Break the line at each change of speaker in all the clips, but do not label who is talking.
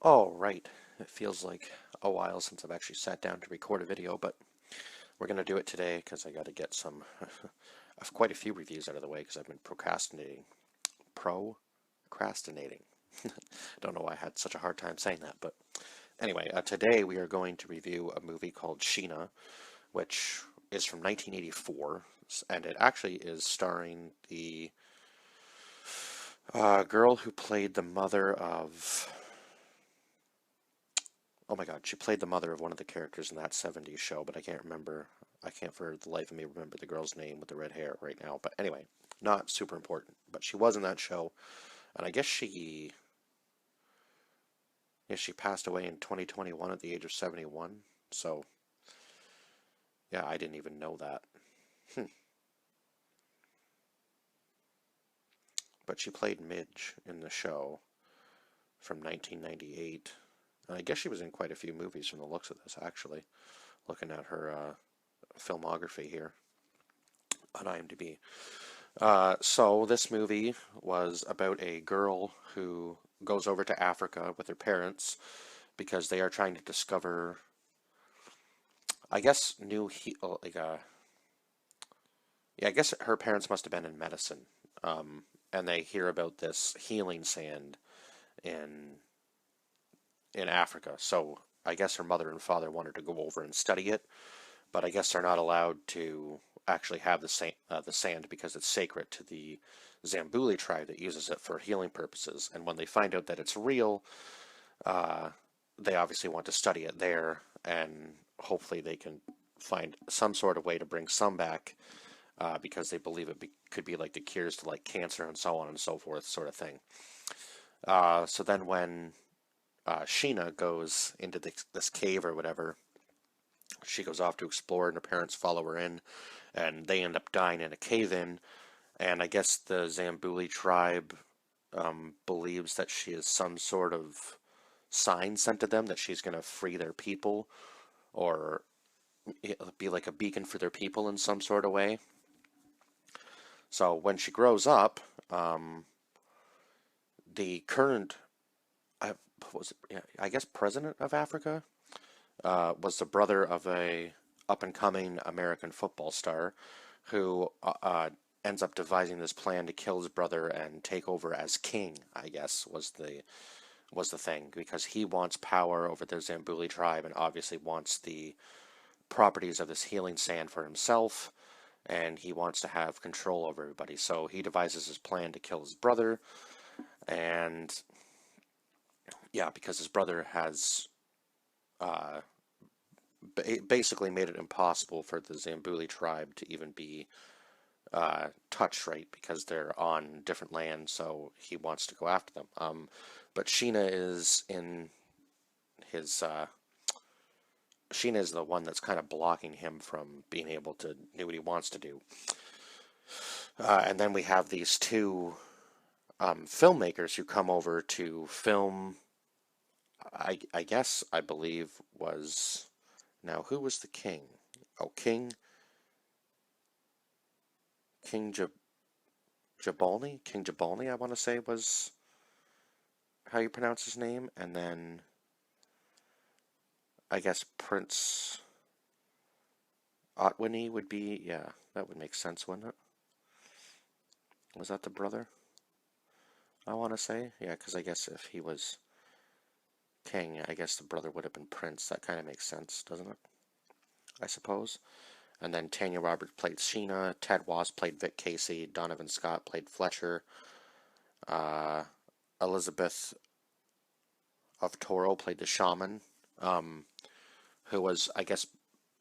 Oh, right. It feels like a while since I've actually sat down to record a video, but we're going to do it today because I got to get some, of quite a few reviews out of the way because I've been procrastinating. Procrastinating. Don't know why I had such a hard time saying that, but anyway, today we are going to review a movie called Sheena, which is from 1984, and it actually is starring the girl who played the mother of. Oh my God, she played the mother of one of the characters in that 70s show, but I can't remember. I can't for the life of me remember the girl's name with the red hair right now. But anyway, not super important. But she was in that show, and I guess she passed away in 2021 at the age of 71. So yeah, I didn't even know that. But she played Midge in the show from 1998. And I guess she was in quite a few movies from the looks of this, actually, looking at her filmography here on IMDb. So this movie was about a girl who goes over to Africa with her parents because they are trying to discover, I guess, yeah, I guess her parents must have been in medicine, and they hear about this healing sand in Africa. So I guess her mother and father wanted to go over and study it, but I guess they're not allowed to actually have the sand because it's sacred to the Zambuli tribe that uses it for healing purposes. And when they find out that it's real, uh, they obviously want to study it there, and hopefully they can find some sort of way to bring some back because they believe could be like the cures to like cancer and so on and so forth, sort of thing. So then when Sheena goes into this cave or whatever, she goes off to explore, and her parents follow her in, and they end up dying in a cave-in. And I guess the Zambuli tribe believes that she is some sort of sign sent to them that she's going to free their people or be like a beacon for their people in some sort of way. So when she grows up, the current, I, was it, yeah, I guess, president of Africa was the brother of a up and coming American football star who ends up devising this plan to kill his brother and take over as king, I guess was the thing, because he wants power over the Zambuli tribe and obviously wants the properties of this healing sand for himself, and he wants to have control over everybody. So he devises his plan to kill his brother, and yeah, because his brother has uh, basically made it impossible for the Zambuli tribe to even be touched, right? Because they're on different land, so he wants to go after them. But his Sheena is the one that's kind of blocking him from being able to do what he wants to do. And then we have these two filmmakers who come over to film. I guess I believe was now who was the king? Oh, King Jabolni. King Jabolni, I want to say was how you pronounce his name, and then I guess Prince Otwini would be, yeah, that would make sense, wouldn't it? Was that the brother? I want to say, yeah, because I guess if he was king, I guess the brother would have been prince. That kind of makes sense, doesn't it? I suppose. And then Tanya Roberts played Sheena, Ted Wass played Vic Casey, Donovan Scott played Fletcher, uh, Elizabeth of Toro played the shaman, um, who was, I guess,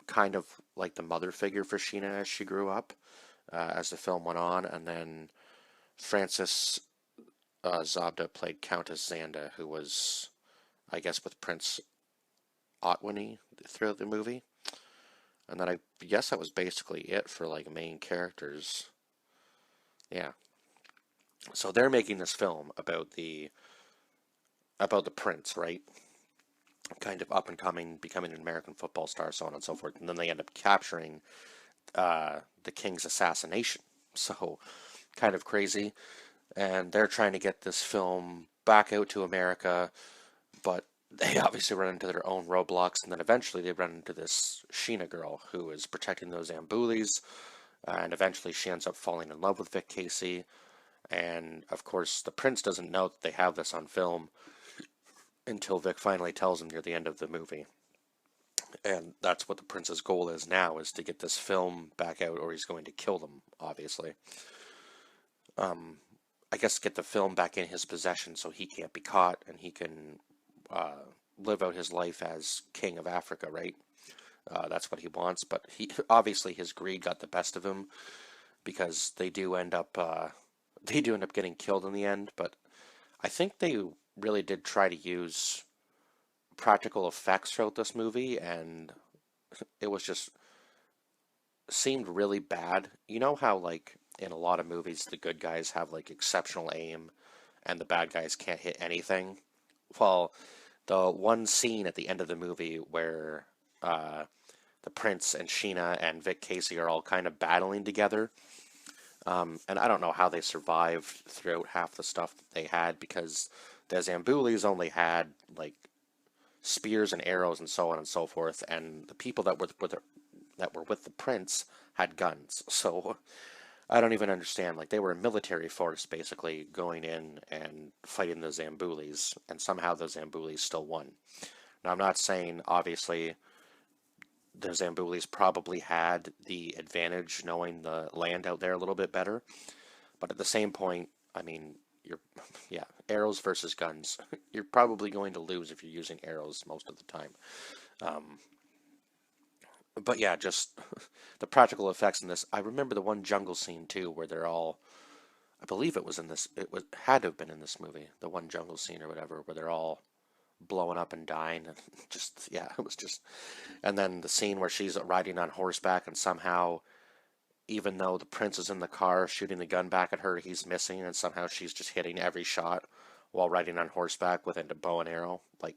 kind of like the mother figure for Sheena as she grew up, as the film went on. And then Frances Zabda played Countess Xanda, who was, I guess, with Prince Otwini throughout the movie. And then I guess that was basically it for like main characters. Yeah. So they're making this film about the prince, right? Kind of up and coming, becoming an American football star, so on and so forth. And then they end up capturing the king's assassination. So kind of crazy. And they're trying to get this film back out to America, But they obviously run into their own roadblocks, and then eventually they run into this Sheena girl who is protecting those Zambulis, and eventually she ends up falling in love with Vic Casey. And of course, the prince doesn't know that they have this on film until Vic finally tells him near the end of the movie. And that's what the prince's goal is now, is to get this film back out, or he's going to kill them, obviously. Um, I guess get the film back in his possession so he can't be caught and he can uh, live out his life as king of Africa, right? That's what he wants, but he obviously his greed got the best of him because they do end up getting killed in the end. But I think they really did try to use practical effects throughout this movie, and it was just seemed really bad. You know how like in a lot of movies the good guys have like exceptional aim and the bad guys can't hit anything? Well, the one scene at the end of the movie where uh, the Prince and Sheena and Vic Casey are all kind of battling together. And I don't know how they survived throughout half the stuff that they had because the Zambulis only had like spears and arrows and so on and so forth, and the people that were with the prince had guns. So I don't even understand. Like they were a military force basically going in and fighting the Zambulis, and somehow the Zambulis still won. Now I'm not saying obviously the Zambulis probably had the advantage knowing the land out there a little bit better, but at the same point, I mean, you're yeah, arrows versus guns. You're probably going to lose if you're using arrows most of the time. Um, but yeah, just the practical effects in this. I remember the one jungle scene too, where they're all. I believe it was in this. It was had to have been in this movie. The one jungle scene or whatever, where they're all blowing up and dying. And just yeah, it was just. And then the scene where she's riding on horseback and somehow, even though the prince is in the car shooting the gun back at her, he's missing, and somehow she's just hitting every shot while riding on horseback with a bow and arrow. Like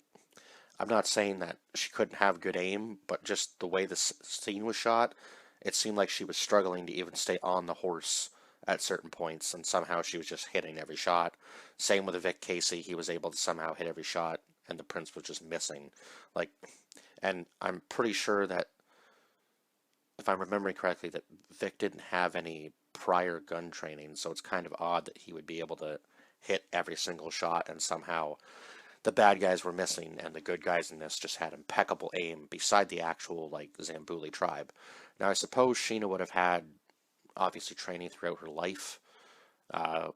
I'm not saying that she couldn't have good aim, but just the way the scene was shot, it seemed like she was struggling to even stay on the horse at certain points, and somehow she was just hitting every shot. Same with Vic Casey, he was able to somehow hit every shot, and the prince was just missing. Like, and I'm pretty sure that, if I'm remembering correctly, that Vic didn't have any prior gun training, so it's kind of odd that he would be able to hit every single shot and somehow the bad guys were missing, and the good guys in this just had impeccable aim beside the actual like Zambuli tribe. Now I suppose Sheena would have had obviously training throughout her life uh,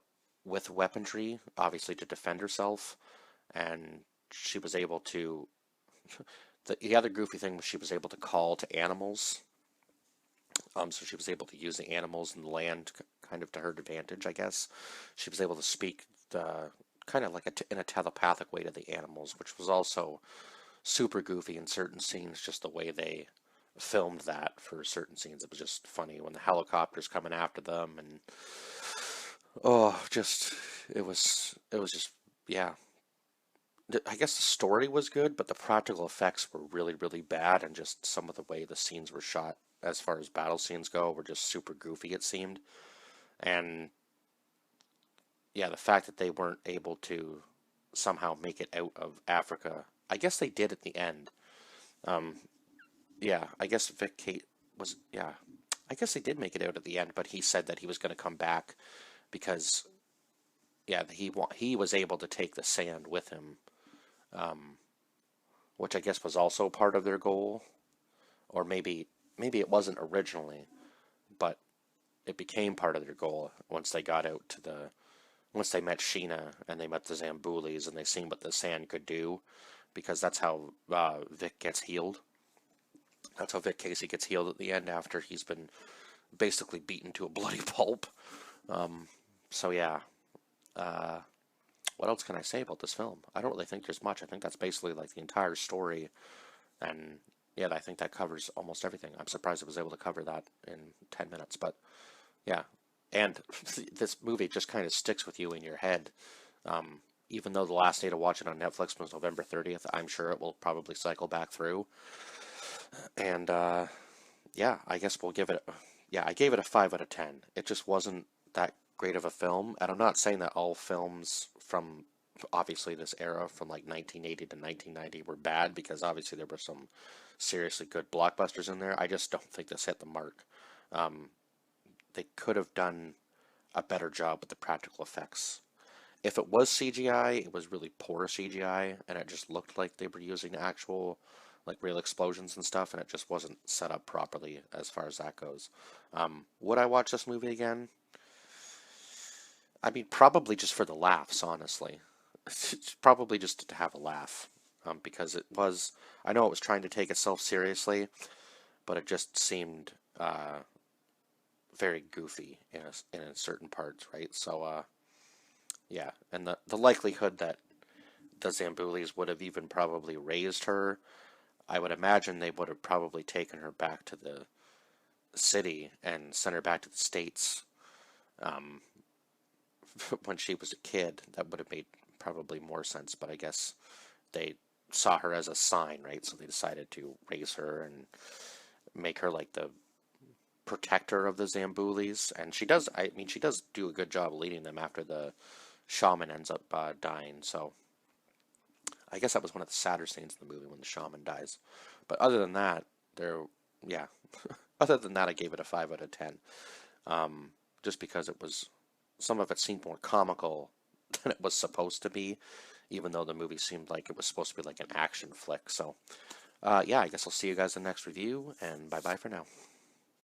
with weaponry, obviously to defend herself, and she was able to. The other goofy thing was she was able to call to animals, so she was able to use the animals and the land kind of to her advantage, I guess. She was able to speak the kind of like in a telepathic way to the animals, which was also super goofy in certain scenes, just the way they filmed that for certain scenes. It was just funny when the helicopter's coming after them, and oh, just it was just yeah. I guess the story was good, but the practical effects were really, really bad, and just some of the way the scenes were shot, as far as battle scenes go, were just super goofy, it seemed. And yeah, the fact that they weren't able to somehow make it out of Africa, I guess they did at the end. Um, yeah, I guess Vic Kate was, yeah, I guess they did make it out at the end, but he said that he was going to come back because, yeah, he was able to take the sand with him, um, which I guess was also part of their goal, or maybe it wasn't originally, but it became part of their goal once they got out to the once they met Sheena and they met the Zambulis and they seen what the sand could do, because that's how Vic gets healed. That's how Vic Casey gets healed at the end after he's been basically beaten to a bloody pulp. Um, so yeah, uh, what else can I say about this film? I don't really think there's much. I think that's basically like the entire story, and yeah, I think that covers almost everything. I'm surprised it was able to cover that in 10 minutes, but yeah. And this movie just kind of sticks with you in your head. Um, Even though the last day to watch it on Netflix was November 30th, I'm sure it will probably cycle back through. And yeah, I guess we'll give it. Yeah, I gave it a 5 out of 10. It just wasn't that great of a film, and I'm not saying that all films from obviously this era from like 1980 to 1990 were bad because obviously there were some seriously good blockbusters in there. I just don't think this hit the mark. Um, they could have done a better job with the practical effects. If it was CGI, it was really poor CGI, and it just looked like they were using actual, like real explosions and stuff, and it just wasn't set up properly as far as that goes. Would I watch this movie again? I mean, probably just for the laughs, honestly. Probably just to have a laugh, because it was. I know it was trying to take itself seriously, but it just seemed very goofy in certain parts, right? So, yeah, and the likelihood that the Zambulis would have even probably raised her, I would imagine they would have probably taken her back to the city and sent her back to the States um, when she was a kid. That would have made probably more sense, but I guess they saw her as a sign, right? So they decided to raise her and make her like the protector of the Zambulis, and she does. I mean, she does do a good job leading them after the shaman ends up dying. So I guess that was one of the sadder scenes in the movie when the shaman dies. But other than that, there, yeah. Other than that, I gave it a 5 out of 10. Just because it was some of it seemed more comical than it was supposed to be, even though the movie seemed like it was supposed to be like an action flick. So, yeah, I guess I'll see you guys in the next review, and bye bye for now.